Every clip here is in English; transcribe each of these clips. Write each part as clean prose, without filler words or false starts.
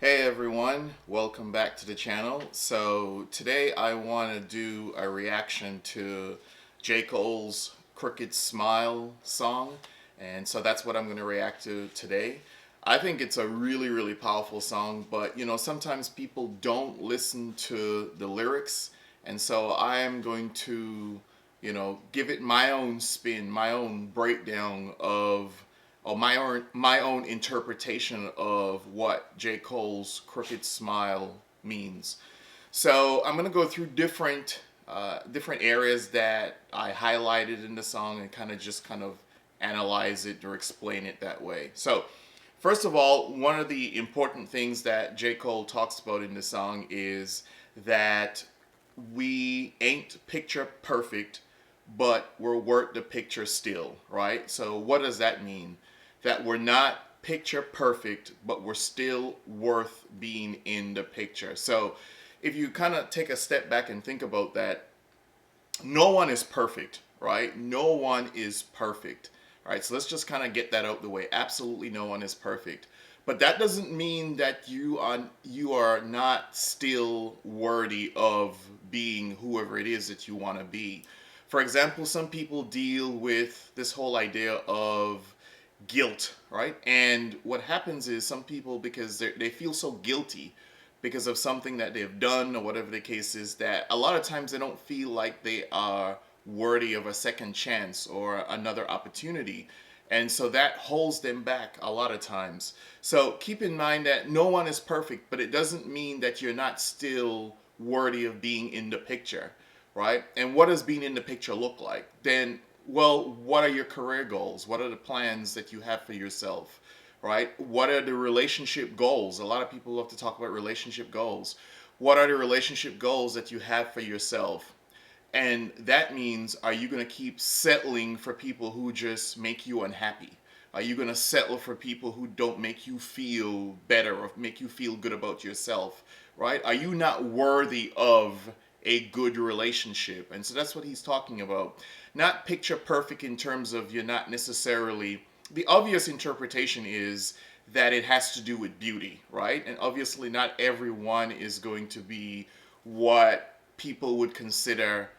Hey everyone, welcome back to the channel. So today I want to do a reaction to J. Cole's Crooked Smile song, and so that's what I'm going to react to today. I think it's a really powerful song, but sometimes people don't listen to the lyrics, and so I am going to give it my own spin, my own breakdown of or my own interpretation of what J. Cole's Crooked Smile means. So I'm gonna go through different areas that I highlighted in the song and kind of analyze it or explain it that way. So first of all, one of the important things that J. Cole talks about in the song is that we ain't picture perfect, but we're worth the picture still, right? So what does that mean? That we're not picture perfect, but we're still worth being in the picture. So if you kind of take a step back and think about that, no one is perfect, right? No one is perfect, right? So let's just kind of get that out the way. Absolutely no one is perfect. But that doesn't mean that you are not still worthy of being whoever it is that you want to be. For example, some people deal with this whole idea of guilt, right? And what happens is some people, because they feel so guilty because of something that they've done or whatever the case is, that a lot of times they don't feel like they are worthy of a second chance or another opportunity. And so that holds them back a lot of times. So keep in mind that no one is perfect, but it doesn't mean that you're not still worthy of being in the picture, right? And what does being in the picture look like? Then, well, what are your career goals? What are the plans that you have for yourself, right? What are the relationship goals? A lot of people love to talk about relationship goals. What are the relationship goals that you have for yourself? And that means, are you going to keep settling for people who just make you unhappy? Are you going to settle for people who don't make you feel better or make you feel good about yourself, right? Are you not worthy of a good relationship? And so that's what he's talking about. Not picture perfect in terms of you're not necessarily, the obvious interpretation is that it has to do with beauty, right? And obviously not everyone is going to be what people would consider,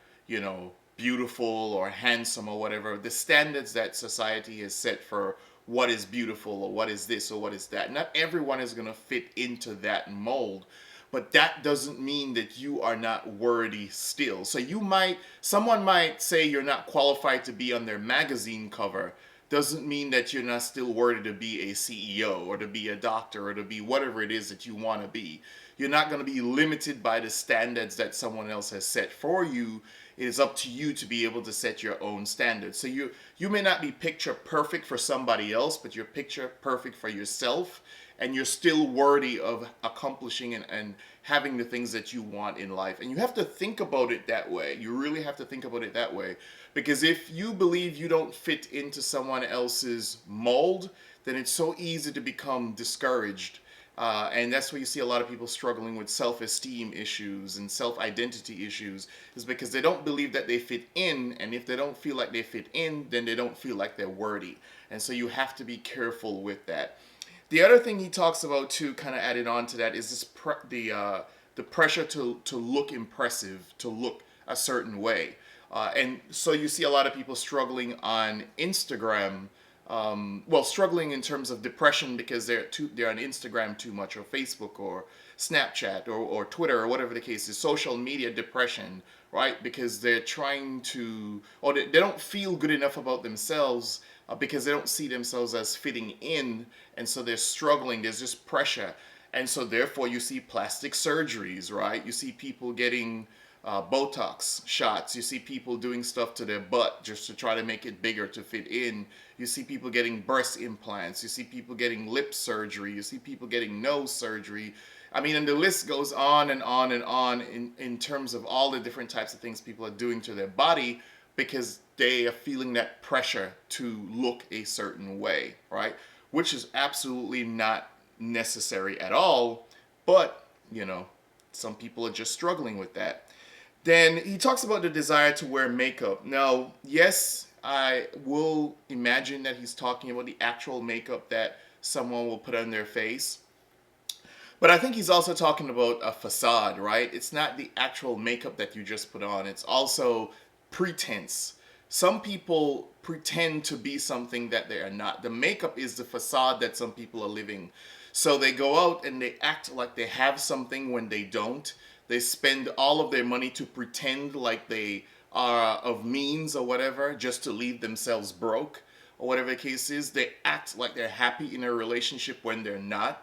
beautiful or handsome or whatever. The standards that society has set for what is beautiful or what is this or what is that. Not everyone is going to fit into that mold, but that doesn't mean that you are not worthy still. So someone might say you're not qualified to be on their magazine cover. Doesn't mean that you're not still worthy to be a CEO or to be a doctor or to be whatever it is that you want to be. You're not going to be limited by the standards that someone else has set for you. It is up to you to be able to set your own standards. So you may not be picture perfect for somebody else, but you're picture perfect for yourself, and you're still worthy of accomplishing and having the things that you want in life. And you have to think about it that way. You really have to think about it that way. Because if you believe you don't fit into someone else's mold, then it's so easy to become discouraged. And that's where you see a lot of people struggling with self-esteem issues and self-identity issues, is because they don't believe that they fit in, and if they don't feel like they fit in, then they don't feel like they're worthy. And so you have to be careful with that. The other thing he talks about too, kind of added on to that, is the pressure to look impressive, to look a certain way, and so you see a lot of people struggling on Instagram. Well, struggling in terms of depression because they're on Instagram too much, or Facebook, or Snapchat, or Twitter, or whatever the case is. Social media depression, right? Because they're trying to, or they don't feel good enough about themselves, because they don't see themselves as fitting in, and so they're struggling. There's just pressure, and so therefore you see plastic surgeries, right? You see people getting Botox shots. You see people doing stuff to their butt just to try to make it bigger to fit in. You see people getting breast implants. You see people getting lip surgery. You see people getting nose surgery. I mean, and the list goes on and on and on in terms of all the different types of things people are doing to their body because they are feeling that pressure to look a certain way, right? Which is absolutely not necessary at all, but, some people are just struggling with that. Then he talks about the desire to wear makeup. Now, yes, I will imagine that he's talking about the actual makeup that someone will put on their face. But I think he's also talking about a facade, right? It's not the actual makeup that you just put on, it's also pretense. Some people pretend to be something that they are not. The makeup is the facade that some people are living. So they go out and they act like they have something when they don't. They spend all of their money to pretend like they are of means or whatever, just to leave themselves broke or whatever the case is. They act like they're happy in a relationship when they're not.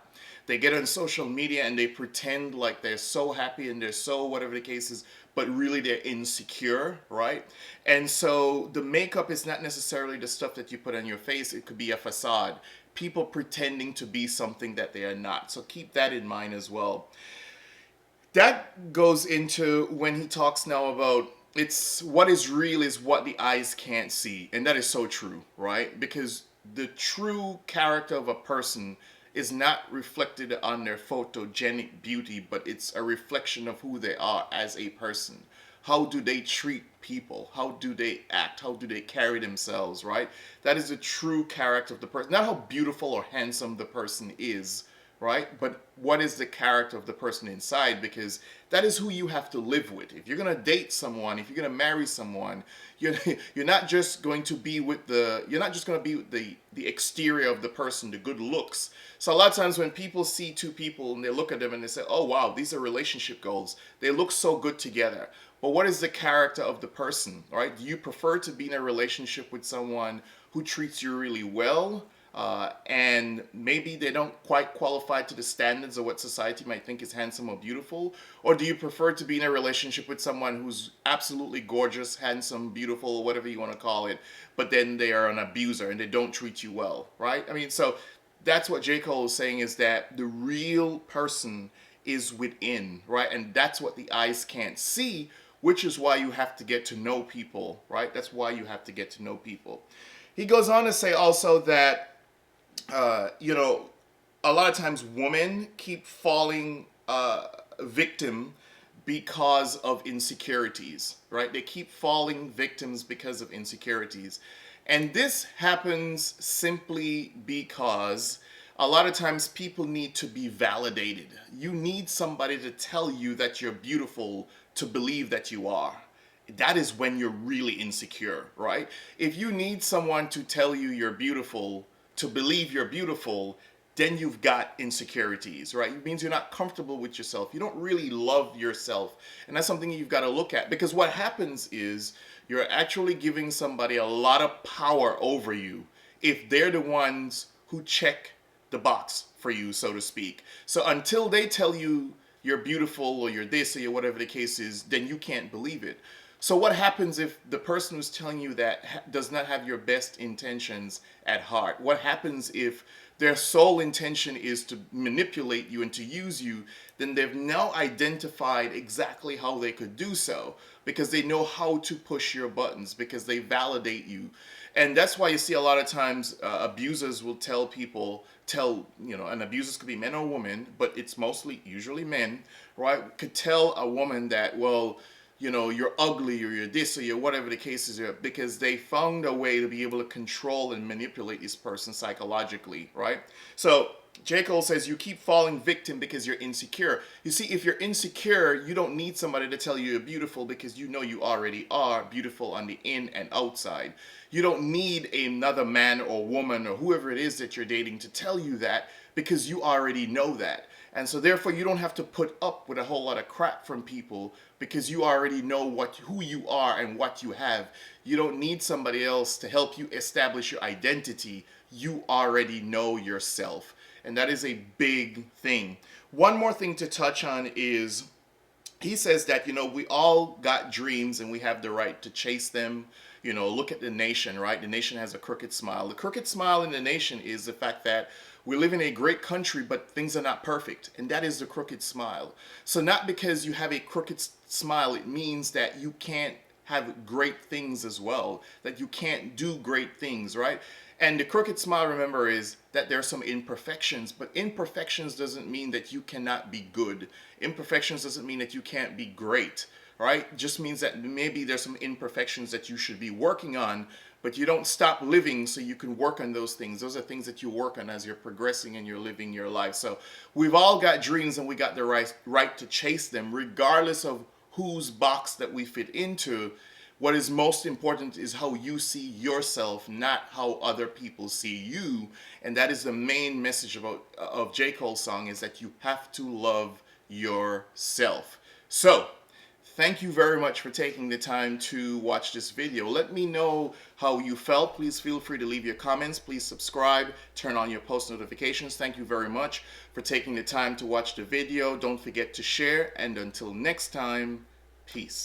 They get on social media and they pretend like they're so happy and they're so whatever the case is, but really they're insecure, right? And so the makeup is not necessarily the stuff that you put on your face. It could be a facade. People pretending to be something that they are not. So keep that in mind as well. That goes into when he talks now about it's what is real is what the eyes can't see. And that is so true, right? Because the true character of a person is not reflected on their photogenic beauty, but it's a reflection of who they are as a person. How do they treat people? How do they act? How do they carry themselves, right? That is the true character of the person. Not how beautiful or handsome the person is, right? But what is the character of the person inside? Because that is who you have to live with. If you're gonna date someone, if you're gonna marry someone, you're you're not just going to be with the you're not just gonna be with the exterior of the person, the good looks. So a lot of times when people see two people and they look at them and they say, "Oh wow, these are relationship goals. They look so good together." But what is the character of the person, right? Do you prefer to be in a relationship with someone who treats you really well? And maybe they don't quite qualify to the standards of what society might think is handsome or beautiful? Or do you prefer to be in a relationship with someone who's absolutely gorgeous, handsome, beautiful, whatever you want to call it, but then they are an abuser and they don't treat you well, right? I mean, so that's what J. Cole is saying, is that the real person is within, right? And that's what the eyes can't see, which is why you have to get to know people, right? That's why you have to get to know people. He goes on to say also that you know, a lot of times women keep falling victim because of insecurities, right? They keep falling victims because of insecurities. And this happens simply because a lot of times people need to be validated. You need somebody to tell you that you're beautiful to believe that you are. That is when you're really insecure, right? If you need someone to tell you you're beautiful, to believe you're beautiful, then you've got insecurities, right? It means you're not comfortable with yourself. You don't really love yourself. And that's something you've got to look at, because what happens is you're actually giving somebody a lot of power over you if they're the ones who check the box for you, so to speak. So until they tell you you're beautiful or you're this or you're whatever the case is, then you can't believe it. So what happens if the person who's telling you that does not have your best intentions at heart? What happens if their sole intention is to manipulate you and to use you? Then they've now identified exactly how they could do so, because they know how to push your buttons, because they validate you. And that's why you see a lot of times abusers will tell people, and abusers could be men or women, but it's mostly usually men, right? Could tell a woman that, well, you're ugly or you're this or you're whatever the case is, because they found a way to be able to control and manipulate this person psychologically, right? So J. Cole says you keep falling victim because you're insecure. You see, if you're insecure, you don't need somebody to tell you you're beautiful, because you know you already are beautiful on the in and outside. You don't need another man or woman or whoever it is that you're dating to tell you that, because you already know that. And so therefore you don't have to put up with a whole lot of crap from people, because you already know who you are and what you have. You don't need somebody else to help you establish your identity. You already know yourself. And that is a big thing. One more thing to touch on is, he says that, we all got dreams and we have the right to chase them. Look at the nation, right? The nation has a crooked smile. The crooked smile in the nation is the fact that we live in a great country, but things are not perfect. And that is the crooked smile. So not because you have a crooked smile, it means that you can't have great things as well, that you can't do great things, right? And the crooked smile, remember, is that there are some imperfections, but imperfections doesn't mean that you cannot be good. Imperfections doesn't mean that you can't be great, right? Just means that maybe there's some imperfections that you should be working on, but you don't stop living so you can work on those things. Those are things that you work on as you're progressing and you're living your life. So we've all got dreams, and we got the right to chase them regardless of whose box that we fit into. What is most important is how you see yourself, not how other people see you. And that is the main message of J. Cole's song, is that you have to love yourself. So thank you very much for taking the time to watch this video. Let me know how you felt. Please feel free to leave your comments. Please subscribe, turn on your post notifications. Thank you very much for taking the time to watch the video. Don't forget to share, and until next time, peace.